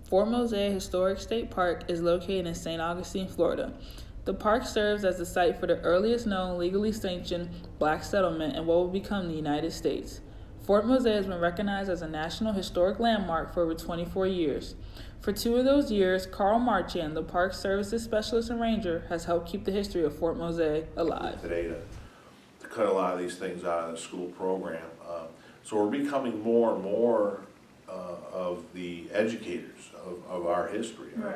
Fort Mose Historic State Park is located in St. Augustine, Florida. The park serves as the site for the earliest known legally sanctioned black settlement in what will become the United States. Fort Mose has been recognized as a National Historic Landmark for over 24 years. For 2 of those years, Carl Marchand, the Park Services Specialist and Ranger, has helped keep the history of Fort Mose alive. Today to cut a lot of these things out of the school program. So we're becoming more and more of the educators of our history. Right.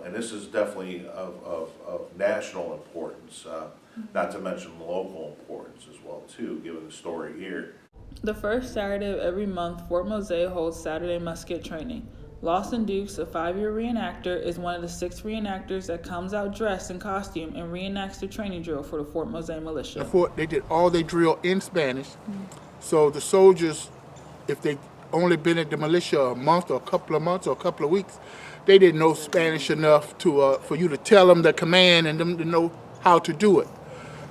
And this is definitely of national importance, not to mention local importance as well too, given the story here. The first Saturday of every month, Fort Mose holds Saturday musket training. Lawson Dukes, a 5-year reenactor, is one of the 6 reenactors that comes out dressed in costume and reenacts the training drill for the Fort Mose militia. They did all their drill in Spanish, so the soldiers, if they only been at the militia a month or a couple of months or a couple of weeks, they didn't know Spanish enough to for you to tell them the command and them to know how to do it.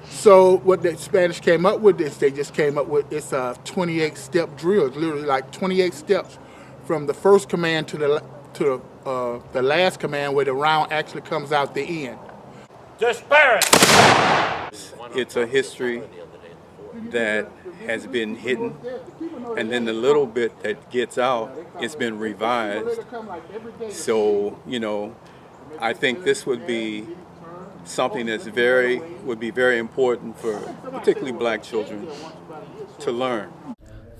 So what the Spanish came up with is they just came up with it's a 28-step drill. It's literally like 28 steps from the first command to the last command, where the round actually comes out the end. Disparate! It's a history that has been hidden, and then the little bit that gets out, it's been revised. So, I think this would be something that's would be very important for particularly black children to learn.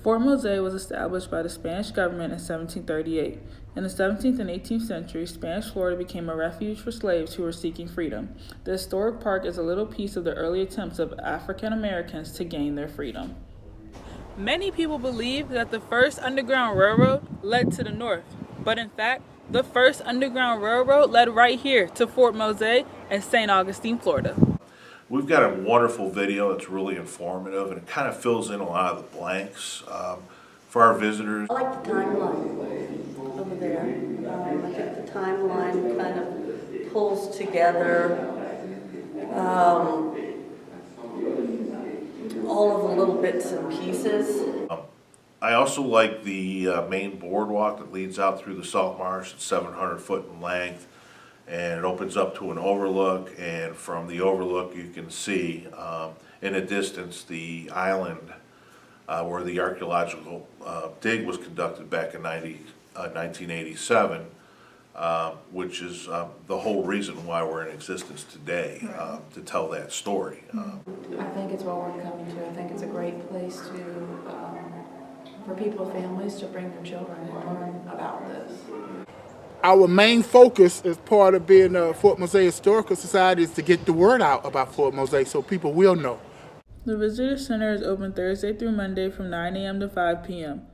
Fort Mose was established by the Spanish government in 1738. In the 17th and 18th century, Spanish Florida became a refuge for slaves who were seeking freedom. The historic park is a little piece of the early attempts of African Americans to gain their freedom. Many people believe that the first Underground Railroad led to the north, but in fact, the first Underground Railroad led right here to Fort Mose and St. Augustine, Florida. We've got a wonderful video that's really informative, and it kind of fills in a lot of the blanks for our visitors. I like the timeline over there. I think the timeline kind of pulls together all of the little bits and pieces. I also like the main boardwalk that leads out through the salt marsh. It's 700 foot in length, and it opens up to an overlook, and from the overlook you can see in the distance the island where the archaeological dig was conducted back in 1987, which is the whole reason why we're in existence today, to tell that story. I think it's well worth coming to. I think it's a great place to for people, families, to bring their children and learn about this. Our main focus as part of being a Fort Mose Historical Society is to get the word out about Fort Mose so people will know. The Visitor Center is open Thursday through Monday from 9 a.m. to 5 p.m.